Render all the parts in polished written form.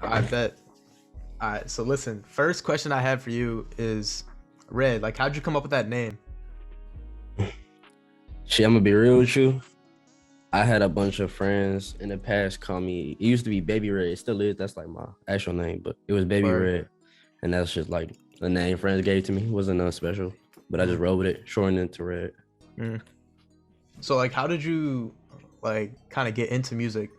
I bet. All right, so listen. First question I have for you is, Red. Like, how'd you come up with that name? Shit, I'm gonna be real with you. I had a bunch of friends in the past call me. It used to be Baby Red. It still is. That's like my actual name, but it was Baby Or, Red, and that's just like the name friends gave to me. It wasn't nothing special, but I just mm, rolled with it, shortened it to Red. mm. So like, how did you like kind of get into music,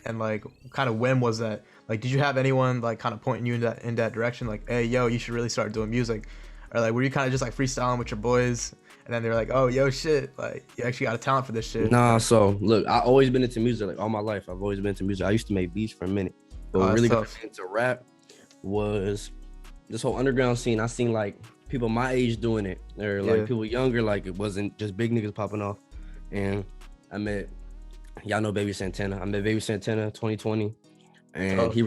and like, kind of when was that? Like, did you have anyone like kind of pointing you in that direction? Like, hey, yo, you should really start doing music, or like, were you kind of just like freestyling with your boys, and then they're like, oh, yo, shit, like you actually got a talent for this shit. Nah, so look, I always been into music like all my life. I've always been into music. I used to make beats for a minute, but Oh, what that's really got me tough. into rap was this whole underground scene. I seen like people my age doing it, or like Yeah. people younger. Like it wasn't just big niggas popping off. And I met, y'all know Baby Santana. I met Baby Santana 2020, and Tough. he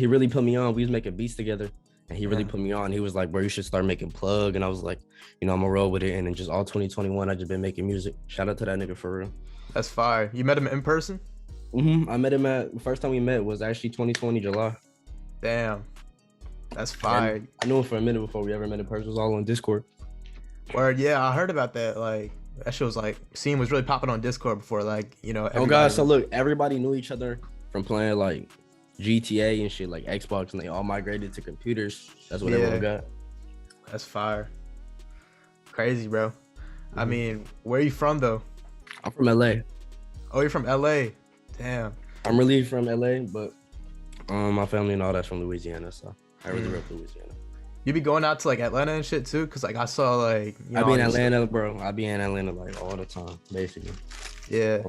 really put me on. We was making beats together, and he really Yeah. put me on. He was like, bro, you should start making plug. And I was like, I'm gonna roll with it. And then just all 2021, I just been making music. Shout out to that nigga for real. That's fire. You met him in person? I met him at the first time we met was actually 2020 July. Damn, that's And fire. I knew him for a minute before we ever met in person. It was all on Discord. Word, yeah, I heard about that. Like, that shit was like, scene was really popping on Discord before, like, Oh god, everybody so was. look, everybody knew each other from playing like GTA and shit, like Xbox, and they all migrated to computers. That's what everyone Yeah, got. that's fire. Crazy, bro. I Mhm. mean, where are you from though? I'm from LA. Oh, you're from LA. Damn. I'm really from LA, but my family and all that's from Louisiana, so I really Mm. grew up in Louisiana. You be going out to like Atlanta and shit too? Cause like I saw like, I be on in your Atlanta, bro. I be in Atlanta like all the time, basically. yeah.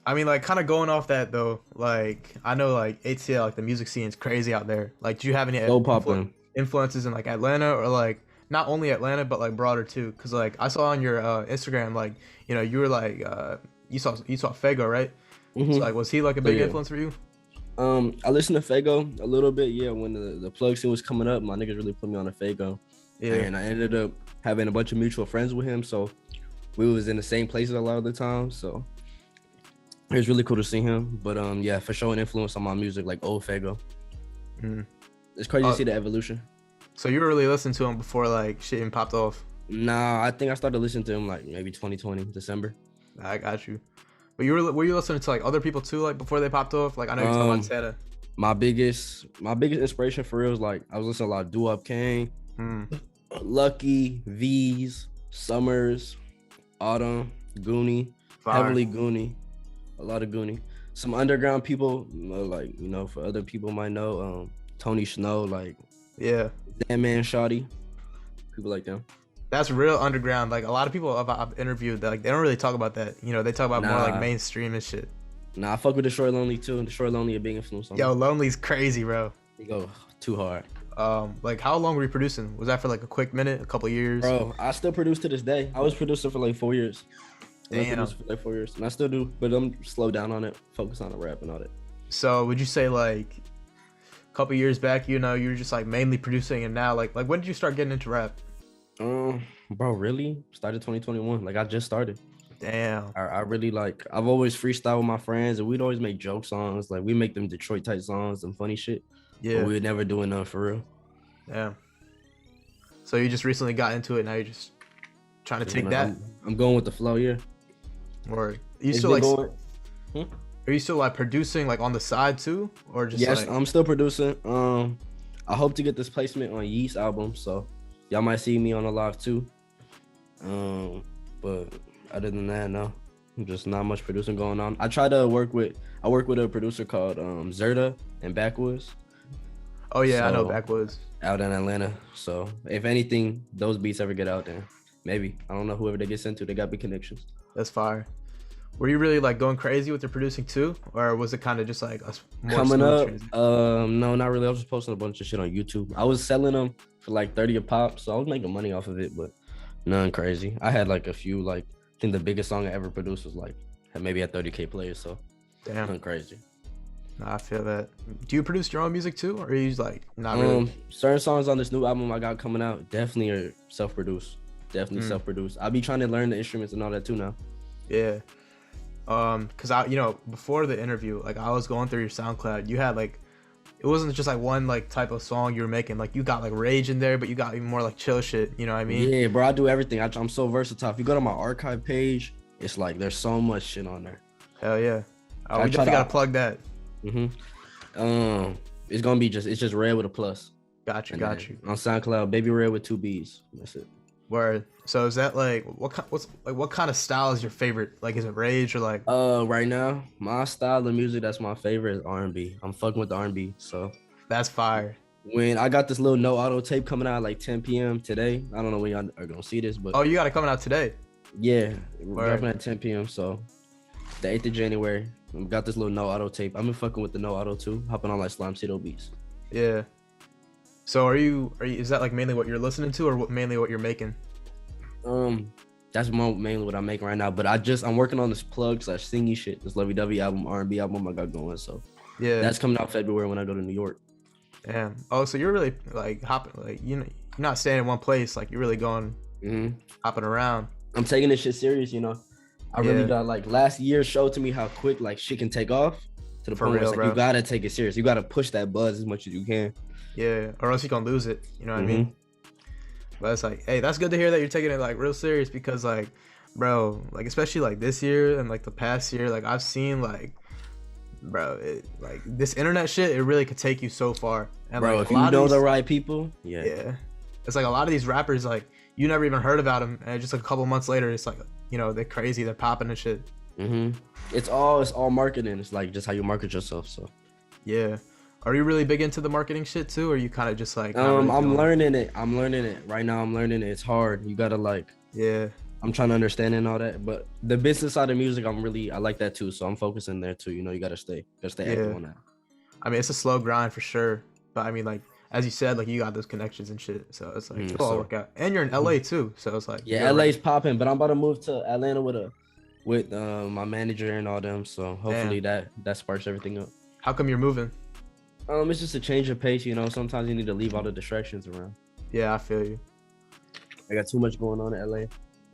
I mean, like, kind of going off that though, like, I know like ATL, like the music scene is crazy out there. Like, do you have any So popping. influences in like Atlanta, or like not only Atlanta but like broader too? Cause like I saw on your Instagram, like, you were like you saw Fago, right? So hmm like, was he like a So big yeah. influence for you? I listened to Fago a little bit, yeah. When the plug scene was coming up, my niggas really put me on a Fago, Yeah, and I ended up having a bunch of mutual friends with him, so we was in the same places a lot of the time. So it was really cool to see him. But yeah, for sure an influence on my music, like old Fago. mm. It's crazy to uh, see the evolution. so you were really listening to him before like shit even popped off. Nah, I think I started listening to him like maybe 2020 December. I got you. But were you listening to like other people too, like before they popped off? Like I know you're talking about Um, Tana. my biggest inspiration for real is like I was listening to a lot of Doo Wop Kane, Mm. Lucky, V's, Summers, Autumn, Goonie, Fire. heavily Goonie, a lot of Goonie. Some underground people, like for other people might know, Tony Snow, like Yeah. that man, Shotty, people like them. That's real underground. Like a lot of people I've interviewed, like they don't really talk about that. They talk about more like Nah, mainstream and shit. I fuck with the Short Lonely too. The Short Lonely a big influence on me. Yo, Lonely's crazy, bro. They go too hard, Like how long were you producing? Was that for like a quick minute, a couple years? bro. I still produce to this day. I was producing for like 4 years. I was Damn. producing for like 4 years, and I still do, but I'm slow down on it, focus on the rap and all that. So would you say like a couple years back, you were just like mainly producing, and now like when did you start getting into rap? Bro, really started 2021. Like I just started. Damn. I really like. I've always freestyle with my friends, and we'd always make joke songs. Like we make them Detroit type songs and funny shit, but Yeah. we would never do enough for real. Damn. So you just recently got into it. Now you're just trying to Yeah, take man, that. I'm going with the flow. Yeah, Or you it's still been like going. Hmm? are you still like producing like on the side too, or just Yes, like I'm still producing. I hope to get this placement on Yeast album, so y'all might see me on a live too. But other than that, no, just not much producing going on. I work with a producer called Zerda and Backwoods. oh yeah, I know So Backwoods. out in Atlanta. So if anything, those beats ever get out there, maybe. I don't know, whoever they get sent to, they got big connections. That's fire. Were you really like going crazy with your producing too, or was it kind of just like a more Coming smooth up, transition? no, not really. I was just posting a bunch of shit on YouTube. I was selling them for like 30 a pop, so I was making money off of it, but nothing crazy. I had like a few, like I think the biggest song I ever produced was like maybe at 30K plays, so Damn, nothing crazy. nah, I feel that. Do you produce your own music too, or are you like not really? Certain songs on this new album I got coming out definitely are self-produced. Definitely Mm. self-produced. I'll be trying to learn the instruments and all that too now. Yeah. Cause I, before the interview, like I was going through your SoundCloud, you had like it wasn't just like one like type of song you were making. Like you got like rage in there, but you got even more like chill shit. You know what I mean? Yeah, bro, I do everything. I'm so versatile. If you go to my archive page, it's like there's so much shit on there. Hell yeah. Oh, I we try definitely to- gotta plug that. It's gonna be it's just red with a plus. Got you, And got then you. On SoundCloud, Baby Red with 2 B's. That's it. Word. So is that like what kind of style is your favorite? Like is it rage or like Right now, my style of music that's my favorite is R&B. I'm fucking with the R&B. So that's fire? when I got this little no auto tape coming out like 10 p.m. today, I don't know when y'all are gonna see this, but Oh, you got it coming out today. yeah, we're Word. dropping at 10 p.m. So the 8th of January, we got this little no auto tape. I've been fucking with the no auto too, hopping on like Slime Cito beats. Yeah. So are you is that like mainly what you're listening to or mainly what you're making? That's mainly what I'm making right now. But I'm working on this plug / singy shit, this lovey-dovey album, R&B album I got going. So Yeah. that's coming out February when I go to New York. Damn. Oh, so you're really like hopping, like you're not staying in one place. Like you're really going hopping around. I'm taking this shit serious, you know. I really Yeah. got like last year showed to me how quick like shit can take off to the For point where real, it's like bro. you gotta take it serious. You gotta push that buzz as much as you can. Yeah. Or else you're gonna lose it. You know what I mean? But it's like, hey, that's good to hear that you're taking it like real serious because like, bro, like especially like this year and like the past year, like I've seen like, bro, like this internet shit, it really could take you so far. And Bro, like if you know the right people, yeah. It's like a lot of these rappers, like you never even heard about them, and just like a couple months later, it's like, you know, they're crazy, they're popping and shit. It's all marketing. It's like just how you market yourself. So Yeah. Are you really big into the marketing shit too, or are you kind of just like? Not really I'm feeling it? learning it. I'm learning it right now. I'm learning it. It's hard. You gotta like. Yeah. I'm trying to understand and all that, but the business side of music, I like that too. So I'm focusing there too. You know, you gotta stay active on that. I mean, it's a slow grind for sure, but I mean, like as you said, like you got those connections and shit, so it's like it'll all work out. And you're in LA too, so it's like Yeah, LA's popping, but I'm about to move to Atlanta with my manager and all them. So hopefully that sparks everything up. How come you're moving? It's just a change of pace, you know. Sometimes you need to leave all the distractions around. Yeah, I feel you. I got too much going on in LA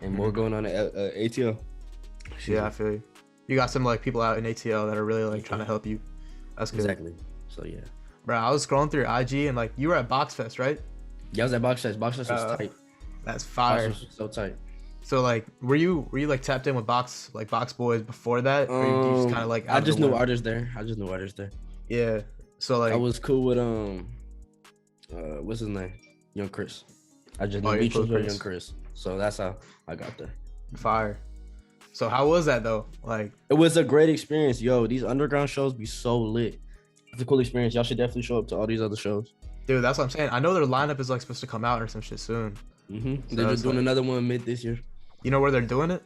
and more going on at ATL. Yeah, I feel you. You got some like people out in ATL that are really like trying to help you. That's good. Exactly. So yeah. Bro, I was scrolling through your IG and like you were at Box Fest, right? Yeah, I was at Box Fest. Box Fest was tight. That's fire. Box Fest was so tight. So like, were you like tapped in with Box Boys before that, or you just kind of like? I just knew artists there. Yeah. So like, I was cool with what's his name? Young Chris. I just knew Beach was with Young Chris. So that's how I got there. Fire. So how was that though? Like, it was a great experience. Yo, these underground shows be so lit. It's a cool experience. Y'all should definitely show up to all these other shows. dude, that's what I'm saying. I know their lineup is like supposed to come out or some shit soon. They're just doing another one mid this year. You know where they're doing it?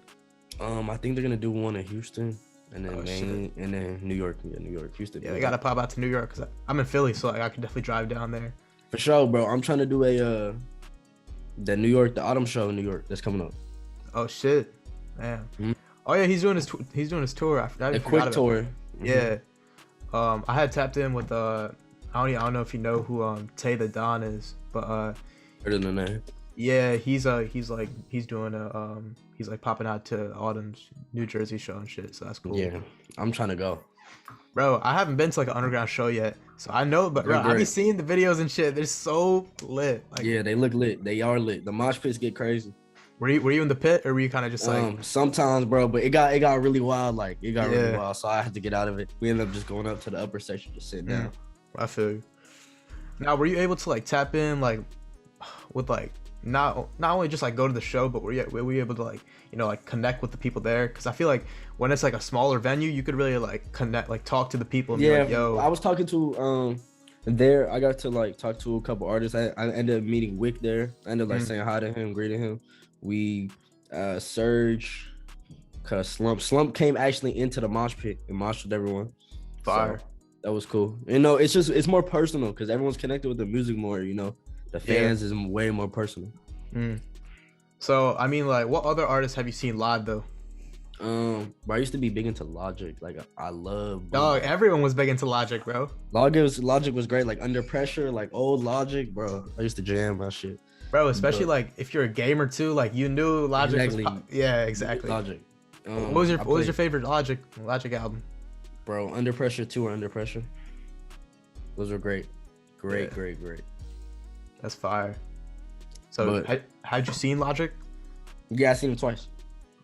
I think they're gonna do one in Houston and then Maine and then New York. Yeah, New York, Houston. Yeah, they gotta pop out to New York because I'm in Philly, so like, I could definitely drive down there. For sure, bro. I'm trying to do the autumn show in New York that's coming up. Oh shit, man. Oh yeah, he's doing his tour. I forgot. A quick tour. Yeah. I had tapped in with I don't know if you know who Tay the Don is, but Better than that. yeah, he's popping out to Autumn's New Jersey show and shit, so that's cool. Yeah, I'm trying to go. Bro, I haven't been to like an underground show yet, so I know, but bro, I be seeing the videos and shit. They're so lit. Like, yeah, they look lit. They are lit. The mosh pits get crazy. Were you in the pit or were you kind of just like? Sometimes, bro, but it got really wild. Like it got really wild, so I had to get out of it. We ended up just going up to the upper section to sit down. I feel you. Now, were you able to like tap in like with like not only just like go to the show, but were you able to like, you know, like connect with the people there? Because I feel like when it's like a smaller venue, you could really like connect, like talk to the people. And be like, yo, I was talking to there. I got to like talk to a couple artists. I ended up meeting Wick there. I ended up like saying hi to him, greeting him. We Surge, cause Slump came actually into the mosh pit and moshed with everyone. Fire. So that was cool. You know, it's more personal because everyone's connected with the music more. You know, the fans is way more personal. So I mean, like, what other artists have you seen live though? Bro, I used to be big into Logic. Like I love. Dog, everyone was big into Logic, bro. Logic was great. Like Under Pressure, like old Logic, bro. I used to jam my shit. Bro, especially like if you're a gamer too, like you knew Logic. Exactly. Exactly. Logic. What was your favorite Logic album? Bro, Under Pressure 2 or Under Pressure? Those are great. Yeah. Great. That's fire. So But had you seen Logic? yeah, I seen him twice.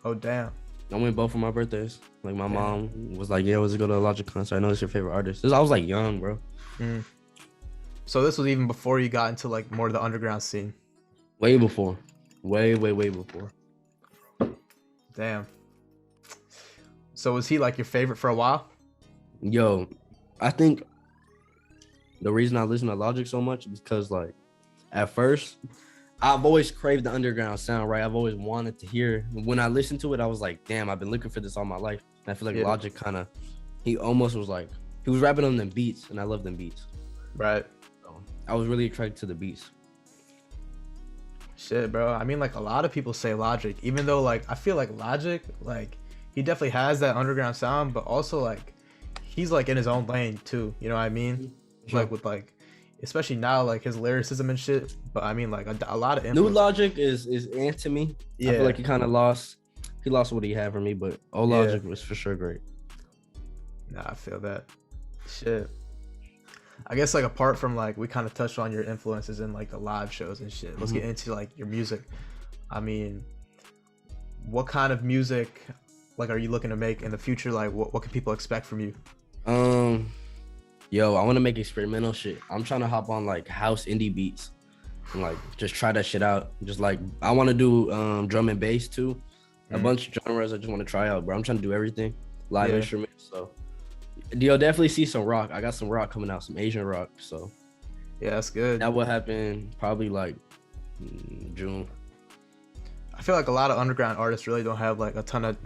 Oh damn. I went both for my birthdays. Like my Damn. mom was like, "Yeah, let's go to a Logic concert. I know it's your favorite artist." I was like young, bro. Mm. So this was even before you got into like more of the underground scene. Way before. Way before. Damn. So was he like your favorite for a while? Yo, I think the reason I listen to Logic so much is because like at first I've always craved the underground sound, right? I've always wanted to hear. When I listened to it, I was like, damn, I've been looking for this all my life. And I feel like Yeah. Logic he almost was like, he was rapping on them beats, and I love them beats. Right. So I was really attracted to the beats. Shit, bro. I mean, like a lot of people say Logic, even though like I feel like Logic, like he definitely has that underground sound, but also like he's like in his own lane too. You know what I mean? Sure. Like with like, especially now, like his lyricism and shit. But I mean, like a lot of New influence. Logic is ant to me. Yeah. I feel like he lost what he had for me, but old Yeah. Logic was for sure great. Nah, I feel that. Shit. I guess like apart from like we kind of touched on your influences in like the live shows and shit. Let's get into like your music. I mean, what kind of music like are you looking to make in the future? Like what can people expect from you? Yo, I want to make experimental shit. I'm trying to hop on like house indie beats and like just try that shit out. Just like I want to do drum and bass too. A bunch of genres I just want to try out, bro. I'm trying to do everything. Live instruments. So you'll definitely see some rock. I got some rock coming out, some Asian rock. So Yeah, that's good. that will happen probably like June. I feel like a lot of underground artists really don't have like a ton of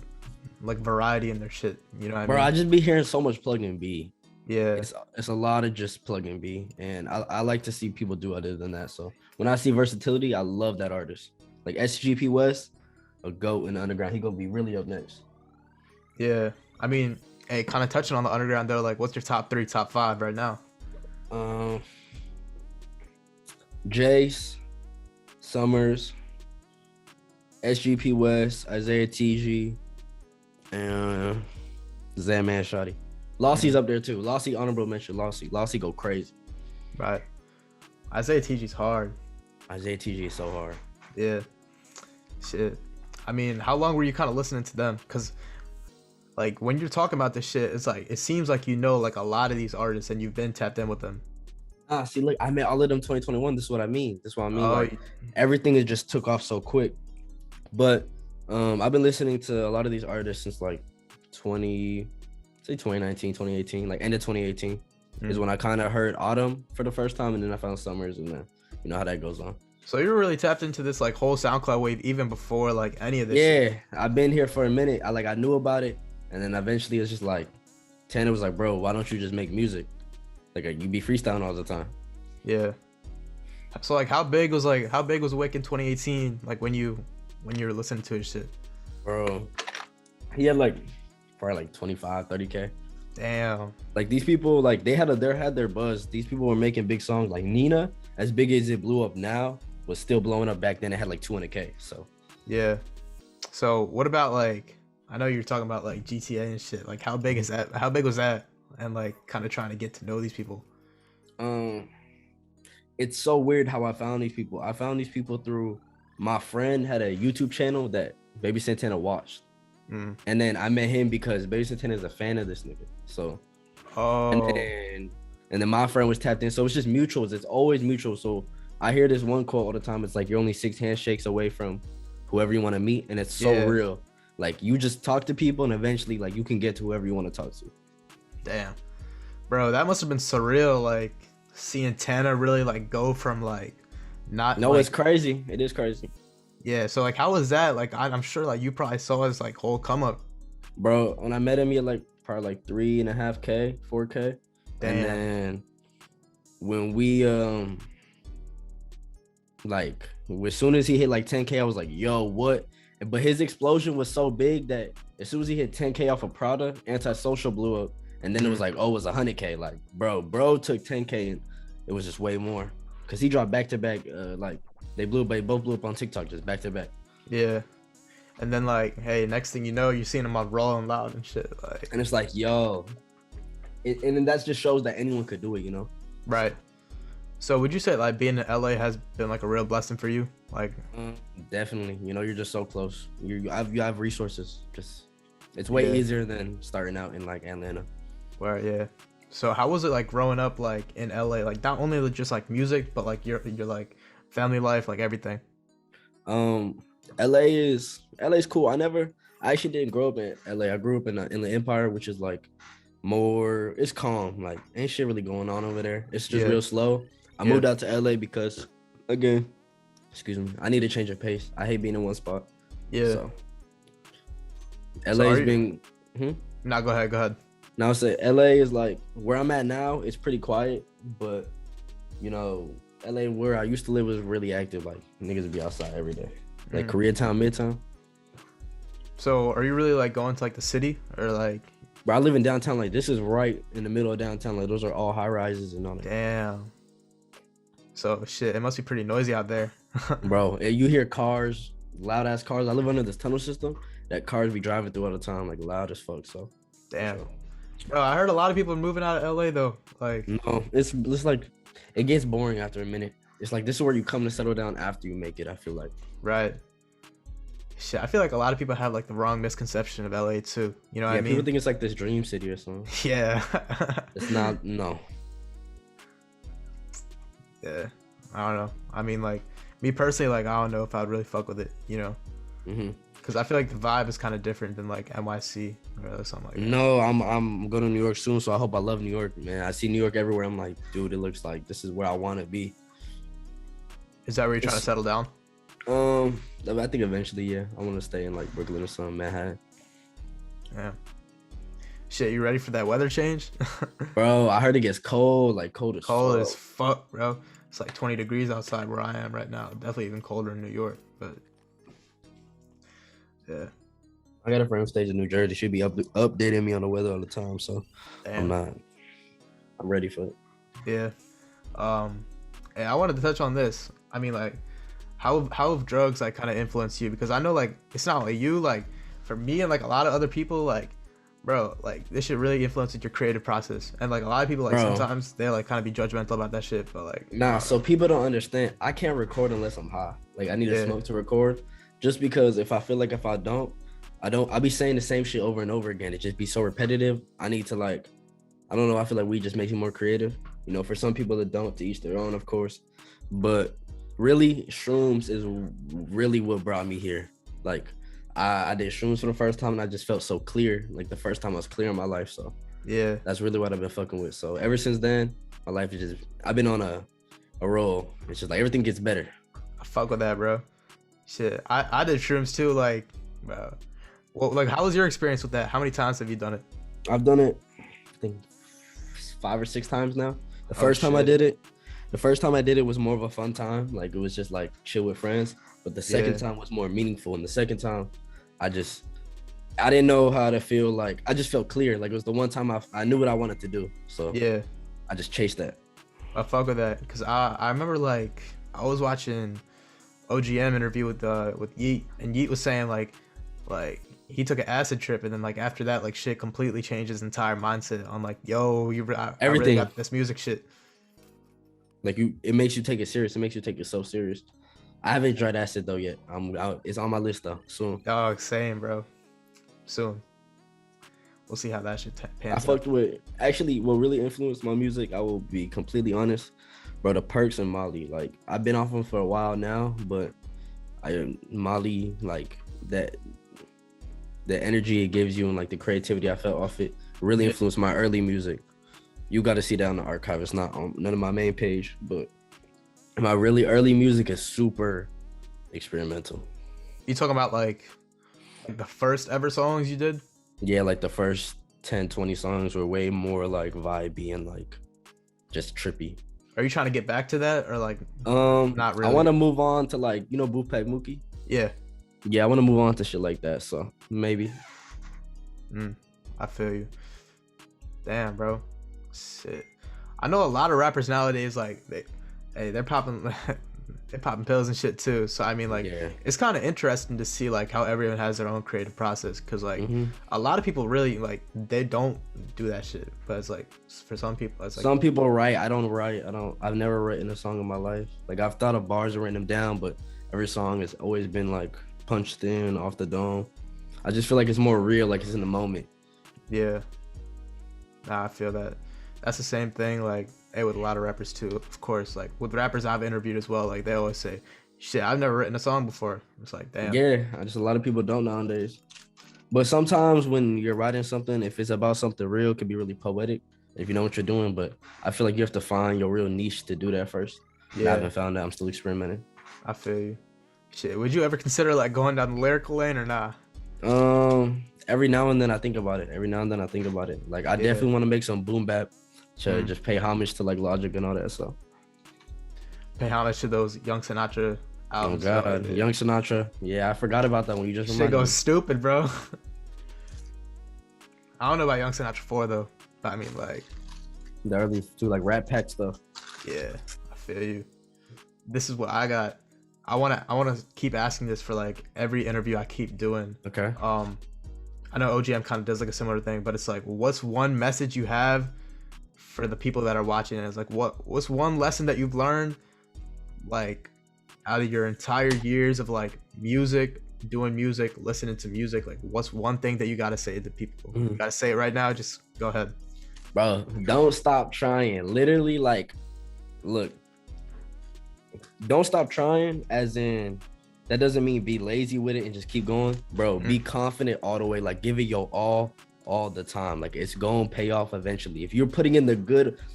like variety in their shit. You know what Bro, I I mean? just be hearing so much plug and B. Yeah. It's a lot of just plug and B, and I like to see people do other than that. So when I see versatility, I love that artist. Like SGP West, a goat in the underground. He gonna be really up next. Yeah. I mean, hey, kind of touching on the underground though, like what's your top 3, top 5 right now? Jace, Summers, SGP West, Isaiah TG, and Zaman Shotty. Lossie's up there too. Lossie, honorable mention. Lossie go crazy. Right. Isaiah TG's hard. Isaiah TG is so hard. Yeah. Shit. I mean, how long were you kind of listening to them? Because like when you're talking about this shit, it's like it seems like you know like a lot of these artists and you've been tapped in with them. See, look, I met all of them 2021. This is what I mean. Oh, Like, everything is just took off so quick. But I've been listening to a lot of these artists since like 2019, 2018, like end of 2018 is when I kind of heard Autumn for the first time, and then I found Summers, and then you know how that goes on. So you were really tapped into this like whole SoundCloud wave even before like any of this. Yeah, shit. I've been here for a minute. I knew about it, and then eventually it's just like Tanner was like, "Bro, why don't you just make music? Like you be freestyling all the time." Yeah. So like how big was Wick in 2018? Like when you were listening to his shit? Bro, he had like probably like 25, 30K. Damn. Like these people, like they had their buzz. These people were making big songs. Like Nina, as big as it blew up now, was still blowing up back then. It had like 200K. So yeah. So what about like I know you're talking about like GTA and shit. Like how big is that? How big was that? And like kind of trying to get to know these people. It's so weird how I found these people. I found these people through my friend had a YouTube channel that Baby Santana watched. And then I met him because Baby Santana is a fan of this nigga. So and then my friend was tapped in. So it's just mutuals. It's always mutual. So I hear this one quote all the time. It's like you're only 6 handshakes away from whoever you want to meet. And it's so real. Like you just talk to people and eventually like you can get to whoever you want to talk to. Damn. Bro, that must have been surreal, like seeing Tana really like go from like not No, like, it's crazy. It is crazy. Yeah, so like how was that? Like I'm sure like you probably saw his like whole come up. Bro, when I met him, he had like probably like 3.5K, 4K. Damn. And then when we like as soon as he hit like 10K, I was like, yo, what? But his explosion was so big that as soon as he hit 10K off of Prada, Antisocial blew up. And then it was like, oh, it was 100K. Like, bro took 10K and it was just way more. Cause he dropped back to back, like they both blew up on TikTok just back to back. Yeah. And then like, hey, next thing you know, you're seeing him on Rolling Loud and shit. Like, and it's like, yo, and then that just shows that anyone could do it, you know? Right. So would you say like being in LA has been like a real blessing for you? Like, Definitely. You know, you're just so close. You have resources. Just it's way yeah, easier than starting out in like Atlanta. where yeah. So how was it like growing up like in LA? Like not only just like music, but like your like family life, like everything. Um, LA's cool. I actually didn't grow up in LA. I grew up in the Empire, which is like more. It's calm. Like ain't shit really going on over there. It's just Yeah, real slow. I yeah, moved out to LA because, again, excuse me, I need to change of pace. I hate being in one spot. yeah. So So are LA's you? been. Hmm? Nah, go ahead, go ahead. Now I say LA is like where I'm at now. It's pretty quiet, but you know, LA where I used to live was really active. Like niggas would be outside every day. Like Mm. Koreatown, Midtown. So are you really like going to like the city or like? Bro, I live in downtown. Like this is right in the middle of downtown. Like those are all high rises and all that. Damn. So shit, it must be pretty noisy out there. Bro, you hear cars, loud ass cars. I live under this tunnel system that cars be driving through all the time, like loud as fuck. So Damn. so, Bro, I heard a lot of people are moving out of LA though. Like, no, it's like it gets boring after a minute. It's like this is where you come to settle down after you make it. I feel like. right. Shit, I feel like a lot of people have like the wrong misconception of LA too. You know what Yeah, I people mean? think it's like this dream city or something. Yeah. It's not. No. Yeah. I don't know. I mean, like me personally, like I don't know if I'd really fuck with it. You know, Hmm. because I feel like the vibe is kind of different than like NYC or something like that. No, I'm going to New York soon, so I hope I love New York, man. I see New York everywhere. I'm like, dude, it looks like this is where I want to be. Is that where you're trying to settle down? I think eventually, yeah, I want to stay in like Brooklyn or something, Manhattan. Yeah. Shit, you ready for that weather change? Bro, I heard it gets cold, like cold as Cold fuck. as fuck, bro. It's like 20 degrees outside where I am right now. Definitely even colder in New York, but yeah. I got a friend who stays in New Jersey. She'll be updating me on the weather all the time, so Damn. I'm ready for it. Yeah. And I wanted to touch on this. I mean, like, how have drugs like kind of influenced you? Because I know like it's not like you, like for me and like a lot of other people, like, bro, like this shit really influences your creative process. And like a lot of people, like Bro. sometimes they like kind of be judgmental about that shit, but like, Nah, so people don't understand. I can't record unless I'm high. Like I need to Yeah. smoke to record, just because if I feel like if I don't, I'll be saying the same shit over and over again. It just be so repetitive. I need to like, I don't know. I feel like weed just makes you more creative. You know, for some people that don't, to each their own, of course. But really, shrooms is really what brought me here. Like, I did shrooms for the first time, and I just felt so clear. Like the first time I was clear in my life. So yeah, that's really what I've been fucking with. So ever since then, my life is just I've been on a roll. It's just like everything gets better. I fuck with that, bro. Shit, I did shrooms too, like, bro. Well, like, how was your experience with that? How many times have you done it? I've done it, I think 5 or 6 times now. The Oh, first time I shit. did it, was more of a fun time. Like it was just like chill with friends. But the second Yeah. time was more meaningful. And the second time, I didn't know how to feel. Like I just felt clear. Like it was the one time I knew what I wanted to do. So Yeah, I just chased that. I fuck with that because I remember like I was watching OGM interview with Yeet, and Yeet was saying like he took an acid trip, and then like after that like shit completely changed his entire mindset on like, yo, I really Everything. got this music shit. Like it makes you take it serious. It makes you take it so serious. I haven't tried acid though yet. It's on my list though. Soon. Oh, same, bro. Soon. We'll see how that shit I pans out. fucked with actually what really influenced my music. I will be completely honest, bro. The Perks and Molly. Like I've been off them for a while now, but Molly, like that, the energy it gives you and like the creativity I felt off it really influenced my early music. You got to see that on the archive. It's not on none of my main page, but my really early music is super experimental. You talking about like the first ever songs you did? Yeah, like the first 10, 20 songs were way more like vibey and like just trippy. Are you trying to get back to that or like not really? I want to move on to like, you know, Bootpack Mookie. Yeah. Yeah, I want to move on to shit like that. So maybe. I feel you. Damn, bro. Shit. I know a lot of rappers nowadays like they're popping they popping pills and shit too. So I mean, like, Yeah. it's kind of interesting to see like how everyone has their own creative process, because like Mhm. a lot of people really like they don't do that shit, but it's like for some people it's like Some people write. I don't write. I've never written a song in my life. Like I've thought of bars and written them down, but every song has always been like punched in off the dome. I just feel like it's more real, like it's in the moment. yeah. Nah, I feel that. That's the same thing like with a lot of rappers too. Of course, like with rappers I've interviewed as well, like they always say, "Shit, I've never written a song before." It's like, damn. Yeah, a lot of people don't nowadays. But sometimes when you're writing something, if it's about something real, it can be really poetic if you know what you're doing. But I feel like you have to find your real niche to do that first. And I Yeah, haven't found that. I'm still experimenting. I feel you. Shit, would you ever consider like going down the lyrical lane or nah? Every now and then I think about it. Like I definitely want to make some boom bap to just pay homage to like Logic and all that stuff. Pay homage to those Young Sinatra albums. Oh God, Young Sinatra. Yeah, I forgot about that when you just Shit reminded goes me. stupid, bro. I don't know about Young Sinatra 4 though, but I mean like, The early two like Rat Pack stuff. yeah, I feel you. This is what I got. I wanna keep asking this for like every interview I keep doing. Okay. I know OGM kind of does like a similar thing, but it's like, what's one message you have for the people that are watching? And it's like, what's one lesson that you've learned, like, out of your entire years of like music, doing music, listening to music? Like, what's one thing that you gotta say to people? You gotta say it right now. Just go ahead, Bro. Don't stop trying. Literally, like, look. Don't stop trying. As in, that doesn't mean be lazy with it and just keep going, bro. Be confident all the way. Like, give it your all the time. Like, it's gonna pay off eventually. If you're putting in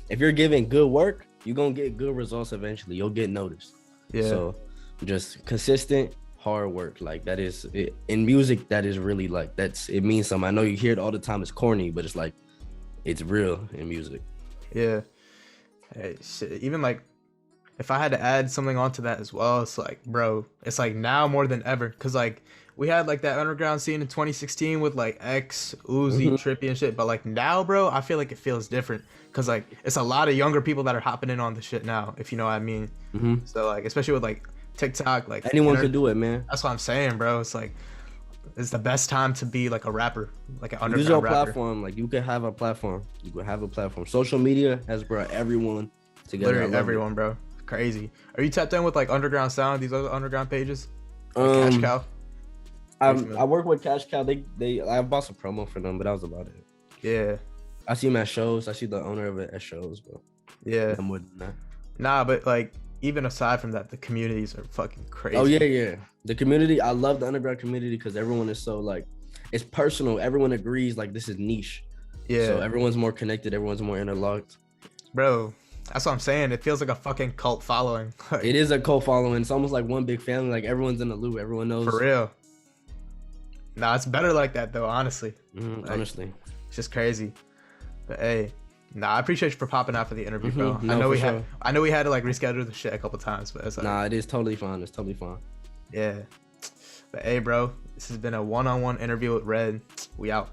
if you're giving good work, you're gonna get good results eventually. You'll get noticed. Yeah. So just consistent hard work. Like that is it, in music. That is really like it means something. I know you hear it all the time. It's corny, but it's like it's real in music. Yeah. Hey, shit. Even like, if I had to add something onto that as well, it's like, bro, it's like now more than ever, because like we had like that underground scene in 2016 with like X, Uzi, Trippy and shit, but like now, bro, I feel like it feels different, because like it's a lot of younger people that are hopping in on the shit now, if you know what I mean. So like, especially with like TikTok, like anyone could do it, man. That's what I'm saying, bro. It's like, it's the best time to be like a rapper, like an underground Use your rapper. platform. Like you can have a platform. Social media has brought everyone together. Literally everyone, bro. Crazy. Are you tapped in with like Underground Sound, these other underground pages? Like Cash Cow? I work with Cash Cow. I bought some promo for them, but that was about it. Yeah. I see him at shows. I see the owner of it at shows, but Yeah. no more than that. Nah, but like even aside from that, the communities are fucking crazy. Oh yeah. The community. I love the underground community because everyone is so like, it's personal. Everyone agrees like this is niche. Yeah. So everyone's more connected. Everyone's more interlocked. Bro, that's what I'm saying. It feels like a fucking cult following. It is a cult following. It's almost like one big family. Like everyone's in the loop. Everyone knows. For real. Nah, it's better like that though, honestly. Like, honestly. It's just crazy. But hey, nah, I appreciate you for popping out for the interview, bro. No, I know we had to like reschedule the shit a couple times, but it's like, Nah, it is totally fine. It's totally fine. Yeah. But hey, bro, this has been a one-on-one interview with Red. We out.